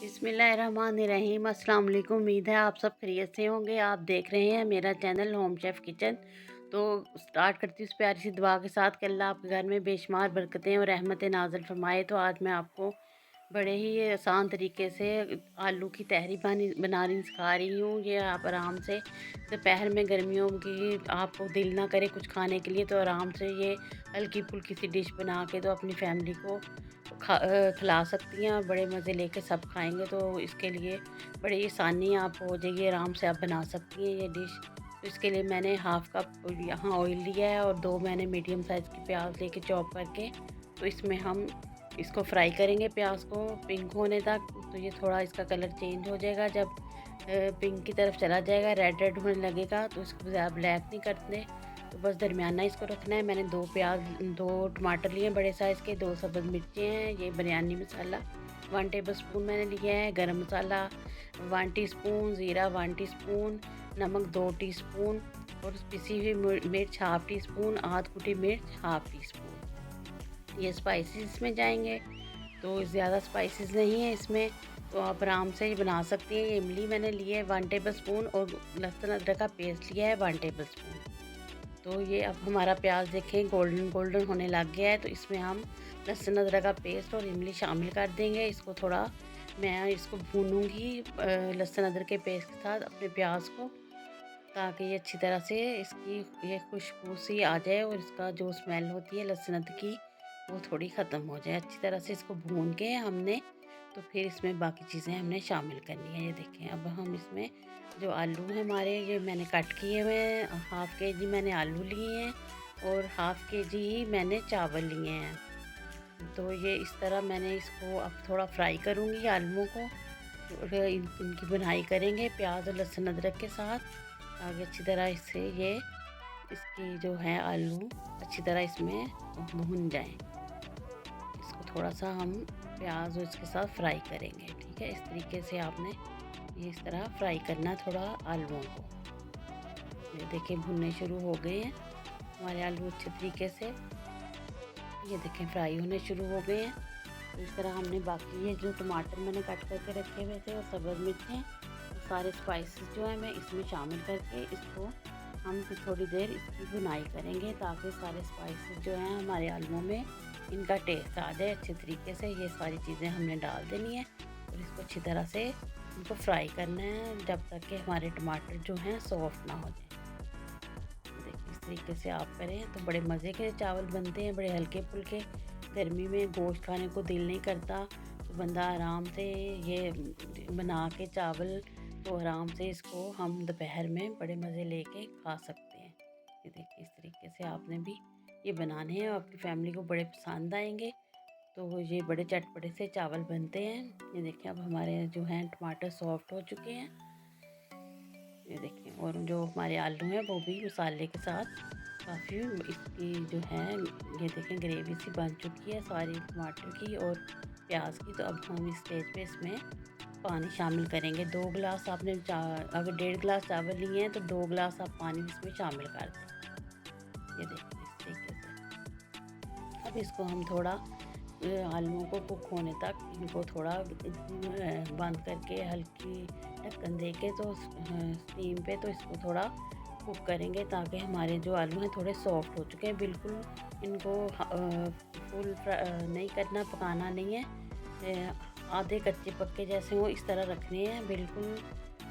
बिस्मिल्लाहिर्रहमानिर्रहीम। अस्सलाम वालेकुम। उम्मीद है आप सब खैरियत से होंगे। आप देख रहे हैं मेरा चैनल होम शेफ़ किचन। तो स्टार्ट करती हूँ उस प्यारी सी दुआ के साथ कि अल्लाह आपके घर में बेशुमार बरकतें और रहमतें नाज़िल फरमाए। तो आज मैं आपको बड़े ही आसान तरीके से आलू की तहरी बनानी सिखा रही हूँ। ये आप आराम से दोपहर में गर्मियों की आपको दिल ना करे कुछ खाने के लिए, तो आराम से ये हल्की फुल्की सी डिश बना के तो अपनी फैमिली को खिला सकती हैं और बड़े मज़े लेके सब खाएंगे। तो इसके लिए बड़ी आसानी आप हो जाएगी, आराम से आप बना सकती हैं ये डिश। तो इसके लिए मैंने हाफ़ कप यहाँ ऑयल लिया है और 2 मैंने मीडियम साइज़ की प्याज लेके चॉप करके, तो इसमें हम इसको फ्राई करेंगे प्याज को पिंक होने तक। तो ये थोड़ा इसका कलर चेंज हो जाएगा, जब पिंक की तरफ चला जाएगा, रेड रेड होने लगेगा, तो इसको ज़्यादा ब्लैक नहीं करते, तो बस दरमियाना इसको रखना है। मैंने 2 टमाटर लिए हैं बड़े साइज़ के, 2 सब्ज़ मिर्चें हैं, ये बिरयानी मसाला 1 टेबलस्पून मैंने लिया है, गरम मसाला 1 टीस्पून, ज़ीरा 1 टीस्पून, नमक 2 टीस्पून और पिसी हुई मिर्च हाफ़ टी स्पून, आध कुटी मिर्च हाफ़ टी स्पून। ये स्पाइसेस इसमें जाएंगे, तो ज़्यादा स्पाइसेस नहीं है इसमें, तो आप आराम से ही बना सकती हैं। ये इमली मैंने ली है 1 टेबलस्पून और लहसुन अदरक का पेस्ट लिया है 1 टेबलस्पून। तो ये अब हमारा प्याज देखें गोल्डन गोल्डन होने लग गया है, तो इसमें हम लहसुन अदरक का पेस्ट और इमली शामिल कर देंगे। इसको थोड़ा मैं इसको भूनूंगी लहसुन अदरक के पेस्ट के साथ अपने प्याज को, ताकि ये अच्छी तरह से इसकी ये खुशबू सी आ जाए और इसका जो स्मेल होती है लहसुन अदरक की वो थोड़ी ख़त्म हो जाए। अच्छी तरह से इसको भून के हमने तो फिर इसमें बाकी चीज़ें हमने शामिल करनी है। ये देखें अब हम इसमें जो आलू हैं हमारे, ये मैंने कट किए हुए हैं, हाफ़ के जी मैंने आलू लिए हैं और हाफ़ के जी ही मैंने चावल लिए हैं। तो ये इस तरह मैंने इसको अब थोड़ा फ्राई करूँगी आलूओं को और इनकी बुनाई करेंगे प्याज और लहसुन अदरक के साथ, ताकि अच्छी तरह इससे ये इसकी जो है आलू अच्छी तरह इसमें भुन जाएं। इसको थोड़ा सा हम प्याज और इसके साथ फ्राई करेंगे, ठीक है। इस तरीके से आपने ये इस तरह फ्राई करना थोड़ा आलूओं को। ये देखिए भुनने शुरू हो गए हैं हमारे आलू अच्छे तरीके से, ये देखें फ्राई होने शुरू हो गए हैं। तो इस तरह हमने बाकी ये जो टमाटर मैंने कट करके रखे हुए थे और सब्ज़ मिर्चें, सारे स्पाइसेस जो है मैं इसमें शामिल करके इसको हम फिर थोड़ी देर इसकी भुनाई करेंगे, ताकि सारे स्पाइसेस जो हैं हमारे आलूओं में इनका टेस्ट आ जाए अच्छे तरीके से। ये सारी चीज़ें हमने डाल देनी है और इसको अच्छी तरह से इनको फ्राई करना है जब तक कि हमारे टमाटर जो हैं सॉफ्ट ना हो जाए। देखिए इस तरीके से आप करें तो बड़े मज़े के चावल बनते हैं, बड़े हल्के फुल्के। गर्मी में गोश्त खाने को दिल नहीं करता, तो बंदा आराम से ये बना के चावल, तो आराम से इसको हम दोपहर में बड़े मज़े लेके खा सकते हैं। ये देखिए इस तरीके से आपने भी ये बनाने हैं और अपनी फैमिली को बड़े पसंद आएंगे। तो ये बड़े चटपटे से चावल बनते हैं। ये देखिए अब हमारे जो हैं टमाटर सॉफ्ट हो चुके हैं, ये देखें, और जो हमारे आलू हैं वो भी मसाले के साथ काफ़ी इसकी जो है ये देखें ग्रेवी सी बन चुकी है सारी टमाटर की और प्याज की। तो अब हम इस स्टेज पे इसमें पानी शामिल करेंगे। 2 गिलास आपने अगर 1.5 गिलास चावल लिए हैं तो 2 गिलास आप पानी इसमें शामिल कर दें। ये देखिए इस तरीके से अब इसको हम थोड़ा आलूओं को कुक होने तक इनको थोड़ा बंद करके हल्की ढक्कन दे के तो स्टीम पे तो इसको थोड़ा कुक करेंगे, ताकि हमारे जो आलू हैं थोड़े सॉफ्ट हो चुके हैं। बिल्कुल इनको फुल नहीं करना, पकाना नहीं है, आधे कच्चे पक्के जैसे हो इस तरह रखने हैं। बिल्कुल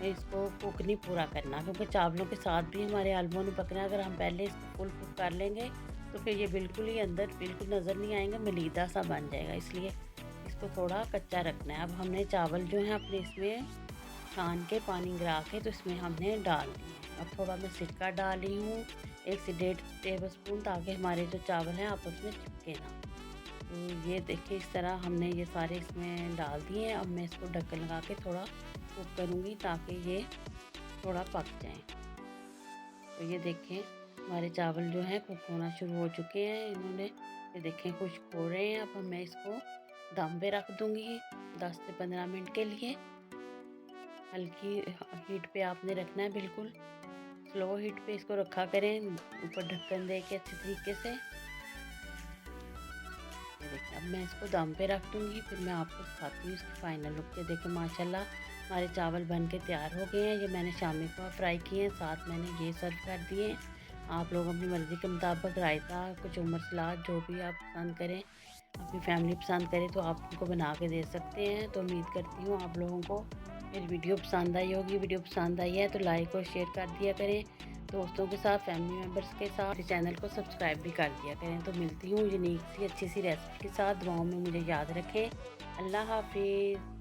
इसको कुक नहीं पूरा करना, क्योंकि चावलों के साथ भी हमारे आलूओं ने पकना है। अगर हम पहले इसको फुल कुक कर लेंगे तो फिर ये बिल्कुल ही अंदर बिल्कुल नज़र नहीं आएंगे, मलीदा सा बन जाएगा, इसलिए इसको थोड़ा कच्चा रखना है। अब हमने चावल जो हैं अपने इसमें छान के पानी गिरा के तो इसमें हमने डाल दिए। अब थोड़ा मैं सिरका डाल रही हूँ 1 से 1.5 टेबलस्पून, ताकि हमारे जो चावल हैं आपस में चिपके ना। तो ये देखिए इस तरह हमने ये सारे इसमें डाल दिए हैं। अब मैं इसको ढक्कन लगा के थोड़ा कुक करूँगी ताकि ये थोड़ा पक जाएँ। तो ये देखें हमारे चावल जो हैं कुक होना शुरू हो चुके हैं, इन्होंने ये देखें खुश्क हो रहे हैं। अब मैं इसको दम पे रख दूँगी 10 से 15 मिनट के लिए। हल्की हीट पे आपने रखना है, बिल्कुल स्लो हीट पे इसको रखा करें, ऊपर ढक्कन दे के अच्छे तरीके से। ये अब मैं इसको दम पे रख दूँगी, फिर मैं आपको दिखाती हूँ इसकी फ़ाइनल लुक। ये देखें माशाल्लाह हमारे चावल बन के तैयार हो गए हैं। ये मैंने शामी कबाब फ्राई किए हैं, साथ मैंने ये सर्व कर दिए हैं। आप लोग अपनी मर्ज़ी के मुताबिक रायता, कचूमर सलाद जो भी आप पसंद करें, अपनी फैमिली पसंद करे तो आप उनको बना के दे सकते हैं। तो उम्मीद करती हूँ आप लोगों को मेरी वीडियो पसंद आई होगी। वीडियो पसंद आई है तो लाइक और शेयर कर दिया करें, दोस्तों के साथ, फैमिली मेम्बर्स के साथ। चैनल को सब्सक्राइब भी कर दिया करें। तो मिलती हूँ यूनिक सी अच्छी सी रेसिपी के साथ। दुआओं में मुझे याद रखें। अल्लाह हाफिज़।